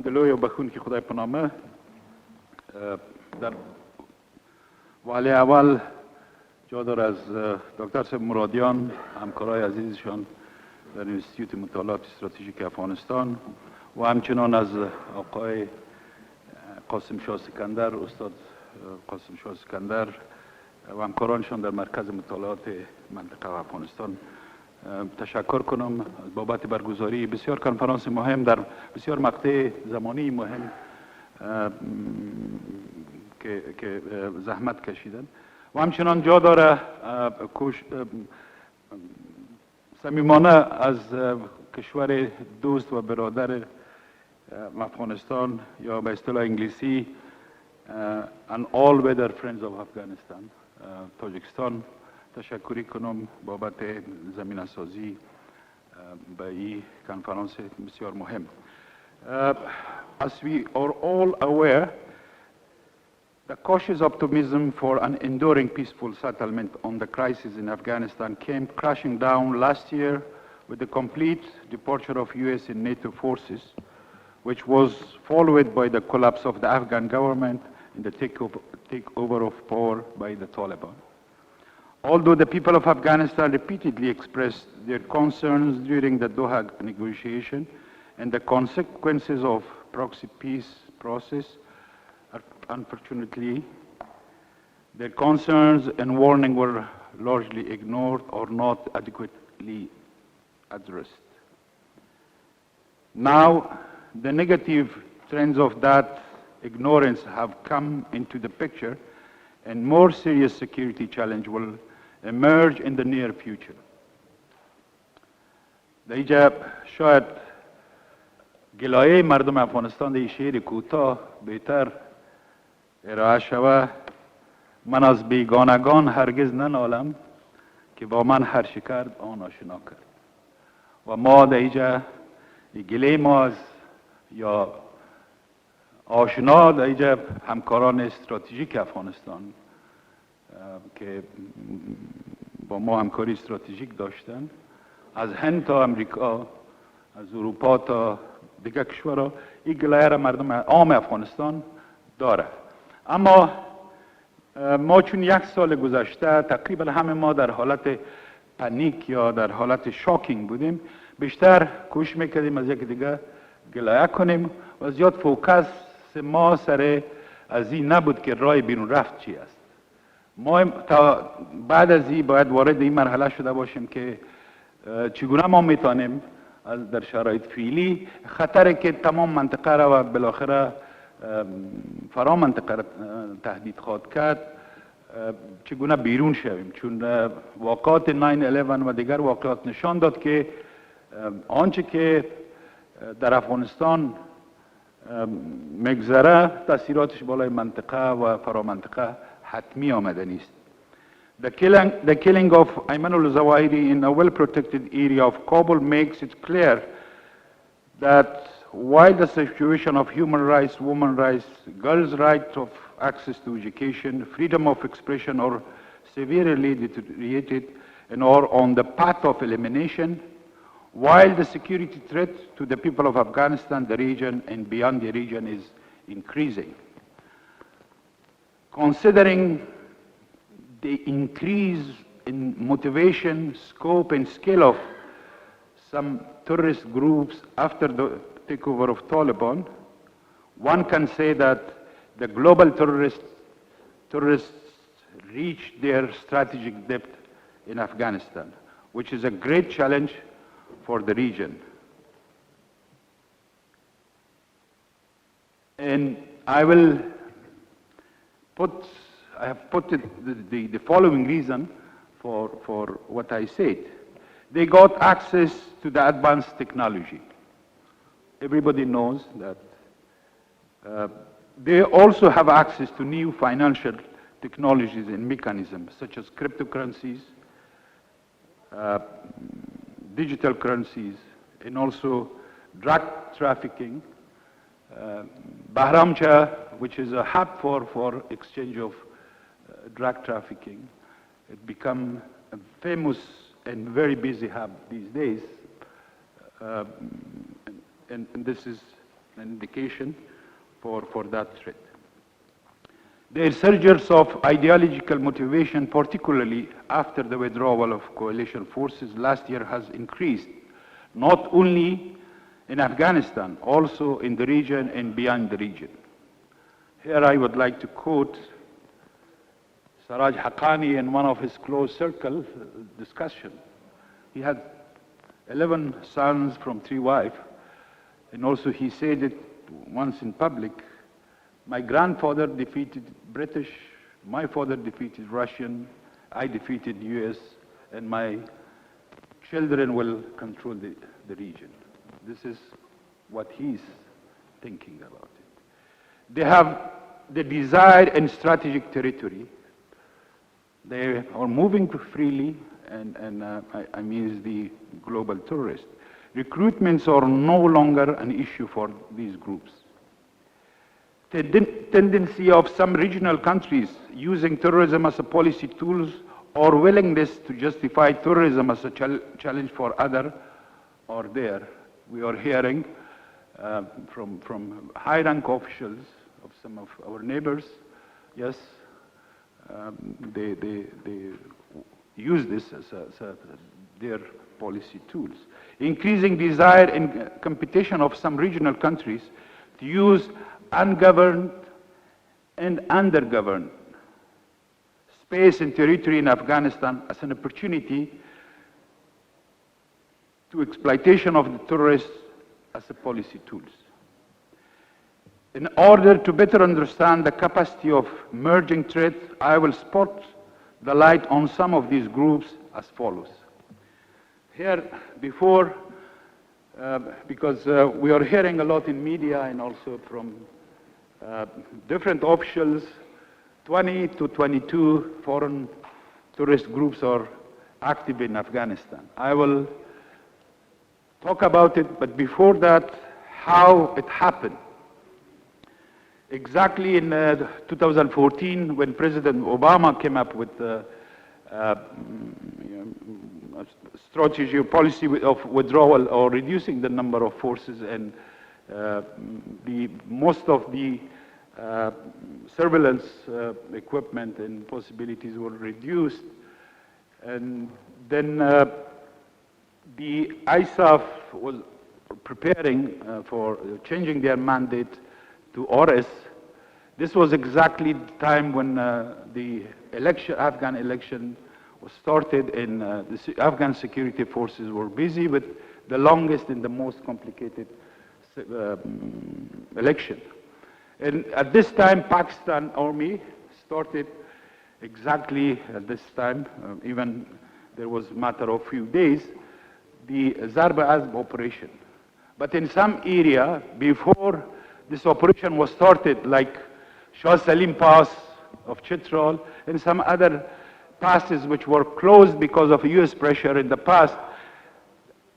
دلوی و بخون که خدای پنامه در ولی اول جا داره از دکتر صاحب مرادیان همکارای عزیزشان در انستیتوت مطالعات استراتژیک افغانستان و همچنان از آقای قاسم شاه سکندر، استاد قاسم شاه سکندر و همکارانشان در مرکز مطالعات منطقه و افغانستان تشکر کنم بابت برگزاری بسیار کنفرانس مهم در بسیار مقطع زمانی مهم که زحمت کشیدن و همچنان جا داره صمیمانه از کشور دوست و برادر افغانستان یا به اصطلاح انگلیسی and all weather friends of Afghanistan تاجیکستان تشکری کنم بابت زمینه سازی به این کنفرانس بسیار مهم. As we are all aware, the cautious optimism for an enduring peaceful settlement on the crisis in Afghanistan came crashing down last year with the complete departure of US and NATO forces, which was followed by the collapse of the Afghan government and the takeover of power by the Taliban. Although the people of Afghanistan repeatedly expressed their concerns during the Doha negotiation and the consequences of proxy peace process, unfortunately, their concerns and warning were largely ignored or not adequately addressed. Now, the negative trends of that ignorance have come into the picture, and more serious security challenge will emerge in the near future. در اینجا شاید گلایه مردم افغانستان در شعر کوتاه بهتر ارائه شود. من از بیگانگان هرگز ننالم که با من هر چه کرد آن آشنا کرد. و ما در اینجا گله ما از یا آشنا در اینجا همکاران استراتژیک افغانستان که با ما همکاری استراتژیک داشتن، از هند تا امریکا، از اروپا تا دیگر کشورها، این گلایه را مردم عام افغانستان داره. اما ما چون یک سال گذشته تقریبا همه ما در حالت پنیک یا در حالت شاکینگ بودیم، بیشتر کوشش میکردیم از یک دیگه گلایه کنیم و زیاد فوکس ما سر از این نبود که راه بیرون رفت چی است. ما تا بعد از این باید وارد این مرحله شده باشیم که چگونه ما میتونیم از در شرایط فعلی خطری که تمام منطقه را و بالاخره فرا منطقه را تهدید خواهد کرد چگونه بیرون شویم، چون واقعات 9/11 و دیگر واقعات نشان داد که آنچه که در افغانستان مگذره تاثیراتش بالای منطقه و فرا منطقه حتمی آمده نیست. The killing of Ayman al-Zawahiri in a well-protected area of Kabul makes it clear that while the situation of human rights, women's rights, girls' right of access to education, freedom of expression are severely deteriorated and are on the path of elimination, while the security threat to the people of Afghanistan, the region, and beyond the region is increasing. Considering the increase in motivation, scope, and scale of some terrorist groups after the takeover of Taliban, one can say that the global terrorists reached their strategic depth in Afghanistan, which is a great challenge for the region. And I have put the following reason for what I said. They got access to the advanced technology. Everybody knows that. They also have access to new financial technologies and mechanisms such as cryptocurrencies, digital currencies, and also drug trafficking. Bahramcha, which is a hub for exchange of drug trafficking, it become a famous and very busy hub these days. And this is an indication for that threat. The resurgence of ideological motivation, particularly after the withdrawal of coalition forces last year, has increased, not only in Afghanistan, also in the region and beyond the region. Here I would like to quote Saraj Haqqani in one of his close circle discussion. He had 11 sons from 3 wives, and also he said it once in public, my grandfather defeated British, my father defeated Russian, I defeated US, and my children will control the region. This is what he's thinking about it. They have the desired and strategic territory. They are moving freely, and I mean the global terrorists. Recruitments are no longer an issue for these groups. The tendency of some regional countries using terrorism as a policy tools or willingness to justify terrorism as a challenge for others are there. We are hearing from high-rank officials of some of our neighbors, yes, they use this as their policy tools. Increasing desire and competition of some regional countries to use ungoverned and undergoverned space and territory in Afghanistan as an opportunity to exploitation of the terrorists as a policy tools. In order to better understand the capacity of emerging threats, I will spot the light on some of these groups as follows. Here, before, because we are hearing a lot in media and also from different officials, 20 to 22 foreign terrorist groups are active in Afghanistan. I will talk about it, but before that, how it happened. Exactly in 2014, when President Obama came up with the strategy or policy of withdrawal or reducing the number of forces, and most of the surveillance equipment and possibilities were reduced, and then the ISAF was preparing for changing their mandate to ORS. This was exactly the time when the Afghan election was started, and the Afghan security forces were busy with the longest and the most complicated election. And at this time, Pakistan Army started exactly at this time, even there was a matter of few days, the Zarb Azb operation. But in some area, before this operation was started, like Shah Salim Pass of Chitral and some other passes which were closed because of US pressure in the past,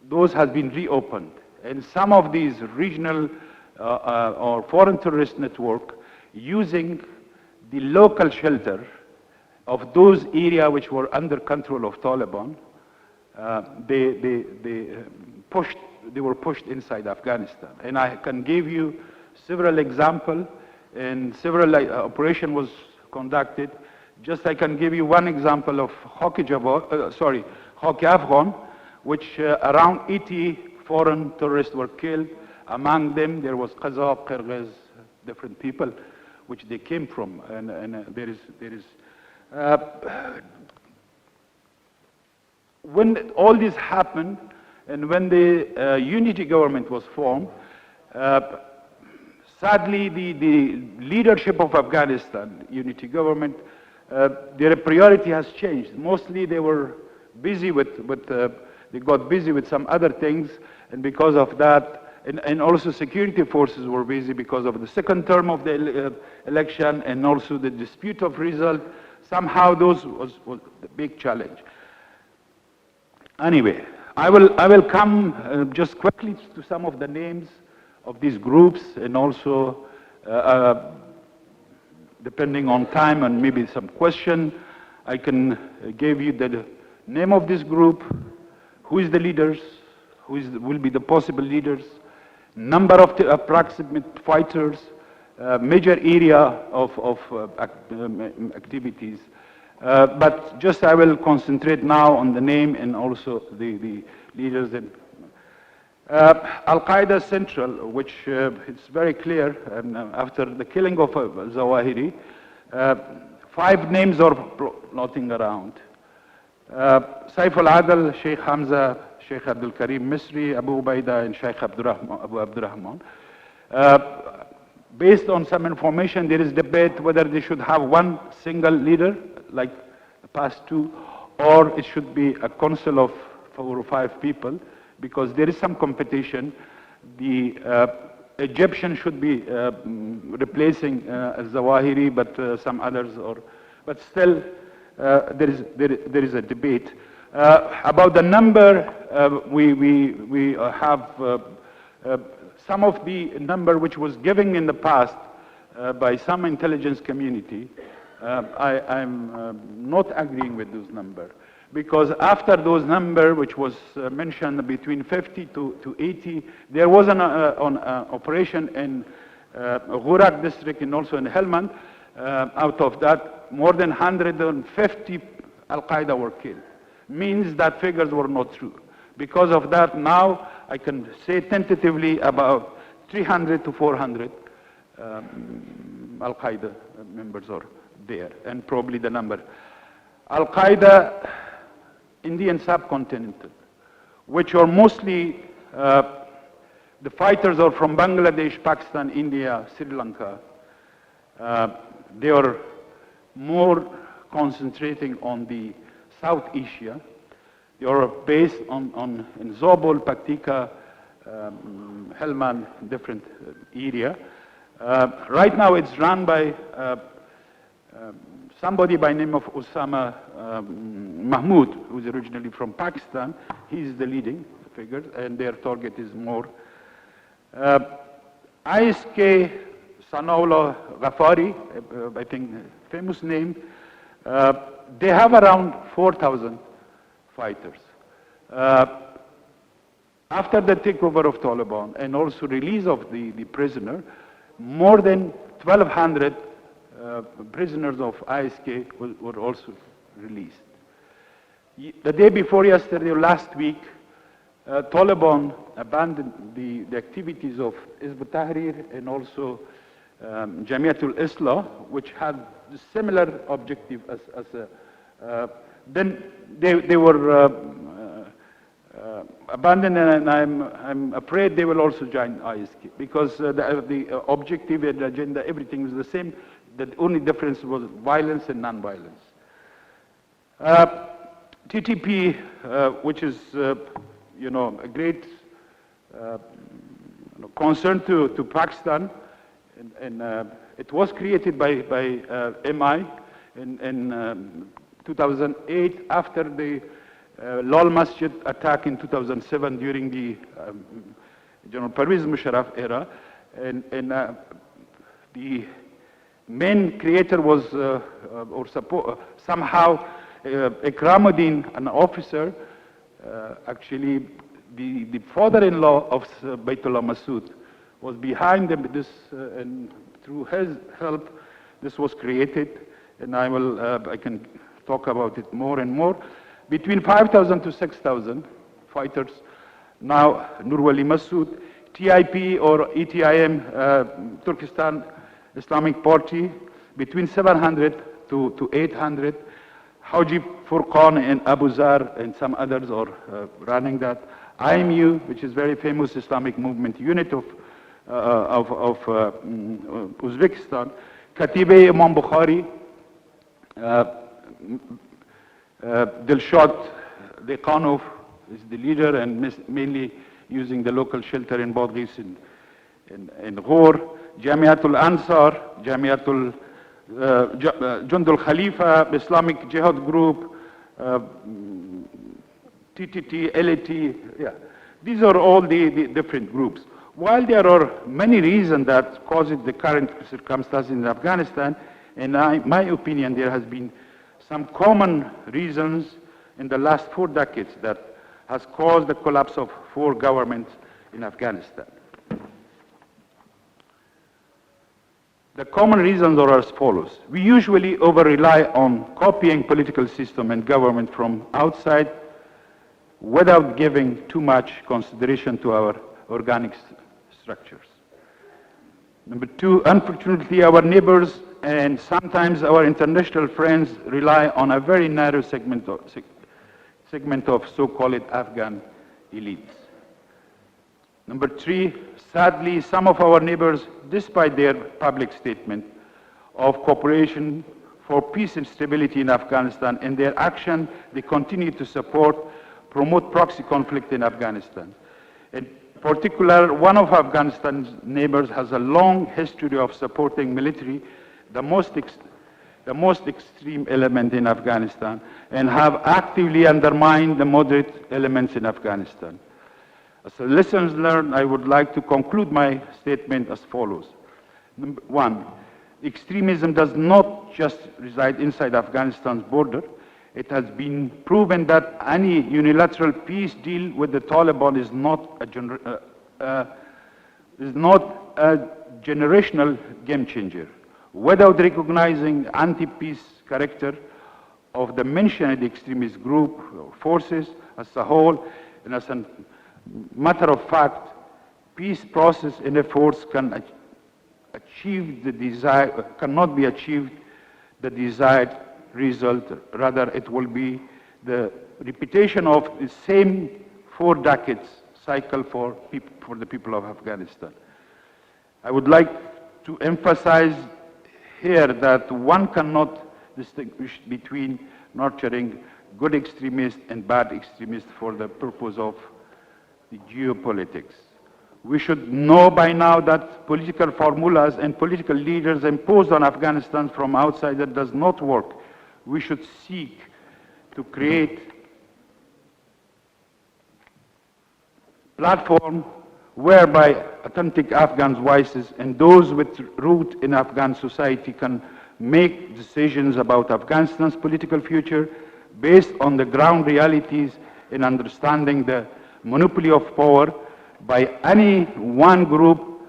those have been reopened. And some of these regional or foreign terrorist network using the local shelter of those areas which were under control of Taliban, they were pushed inside Afghanistan. And I can give you several examples, and several operation was conducted. Just I can give you one example of Haki Afghan, which around 80 foreign terrorists were killed. Among them, there was Kazakh, Kyrgyz, different people, which they came from. And there is when all this happened, and when the unity government was formed, sadly, the leadership of Afghanistan, unity government, their priority has changed. Mostly they were busy they got busy with some other things, and because of that, and also security forces were busy because of the second term of the election, and also the dispute of result. Somehow those was the big challenge. Anyway, I will come just quickly to some of the names of these groups, and also depending on time and maybe some question, I can give you the name of this group, who is the leaders, will be the possible leaders, number of approximate fighters, major area of activities. But just I will concentrate now on the name and also the leaders. Al-Qaeda Central, which it's very clear, and after the killing of Zawahiri, 5 names are floating around. Saif al-Adil, Sheikh Hamza, Sheikh Abdul Karim Misri, Abu Ubaida, and Sheikh Abu Abdurrahman. Based on some information, there is debate whether they should have one single leader, like the past 2, or it should be a council of 4 or 5 people, because there is some competition. The Egyptian should be replacing Zawahiri, but some others, but still there is a debate. About the number, we have some of the number which was given in the past by some intelligence community. I'm not agreeing with those numbers, because after those numbers, which was mentioned between 50 to 80, there was an operation in Ghurak district and also in Helmand. Out of that, more than 150 Al-Qaeda were killed. Means that figures were not true. Because of that, now I can say tentatively about 300 to 400 Al-Qaeda members are there, and probably the number. Al-Qaeda Indian subcontinent, which are mostly the fighters are from Bangladesh, Pakistan, India, Sri Lanka. They are more concentrating on the South Asia. They are based in Zobol, Paktika, Helmand, different area. Right now it's run by somebody by name of Osama Mahmoud, who's originally from Pakistan. He's the leading figure, and their target is more. ISK Sanaullah Ghafari, I think famous name, they have around 4,000 fighters. After the takeover of Taliban and also release of the prisoner, more than 1,200 prisoners of ISK were also released. The day before yesterday, last week, Taliban abandoned the activities of Hizb ut-Tahrir and also Jamiatul Islah, which had a similar objective as then they were abandoned, and I'm afraid they will also join ISK, because the objective and the agenda, everything was the same. The only difference was violence and non-violence. TTP, which is a great concern to Pakistan, and it was created by MI in 2008 after the Lal Masjid attack in 2007 during the General Pervez Musharraf era, and the main creator was somehow Ikramuddin, an officer, actually the father-in-law of Baytullah Masood was behind this, and through his help this was created, and I can talk about it more and more. Between 5,000 to 6,000 fighters. Now Nurwali Masood, TIP or ETIM, Turkestan Islamic Party, between 700 to 800. Haji Furqan and Abu Zar and some others are running that. IMU, which is very famous Islamic movement unit of Uzbekistan. Katibe Imam Bukhari, Dilshad Dekhanov is the leader, and mainly using the local shelter in Badghis in Ghor. Jamiatul Ansar, Jamiatul Jundul Khalifa, Islamic Jihad Group, TTT, LAT, yeah. These are all the different groups. While there are many reasons that cause the current circumstances in Afghanistan, in my opinion, there has been some common reasons in the last 4 decades that has caused the collapse of 4 governments in Afghanistan. The common reasons are as follows. We usually over-rely on copying political system and government from outside without giving too much consideration to our organic structures. Number two, unfortunately, our neighbors and sometimes our international friends rely on a very narrow segment of so-called Afghan elites. Number three, sadly, some of our neighbors, despite their public statement of cooperation for peace and stability in Afghanistan, in their action, they continue to promote proxy conflict in Afghanistan. In particular, one of Afghanistan's neighbors has a long history of supporting military, the most extreme element in Afghanistan, and have actively undermined the moderate elements in Afghanistan. As a lessons learned, I would like to conclude my statement as follows. Number one, extremism does not just reside inside Afghanistan's border. It has been proven that any unilateral peace deal with the Taliban is not a generational game changer. Without recognizing anti-peace character of the mentioned extremist group or forces as a whole, and as a matter of fact, peace process and efforts cannot be achieved the desired result. Rather, it will be the repetition of the same 4 decades cycle for the people of Afghanistan. I would like to emphasize here that one cannot distinguish between nurturing good extremists and bad extremists for the purpose of the geopolitics. We should know by now that political formulas and political leaders imposed on Afghanistan from outside that does not work. We should seek to create platform whereby authentic Afghan voices and those with root in Afghan society can make decisions about Afghanistan's political future based on the ground realities and understanding the monopoly of power by any one group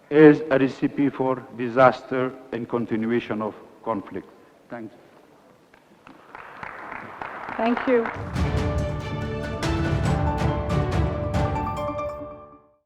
is a recipe for disaster and continuation of conflict. Thanks. Thank you.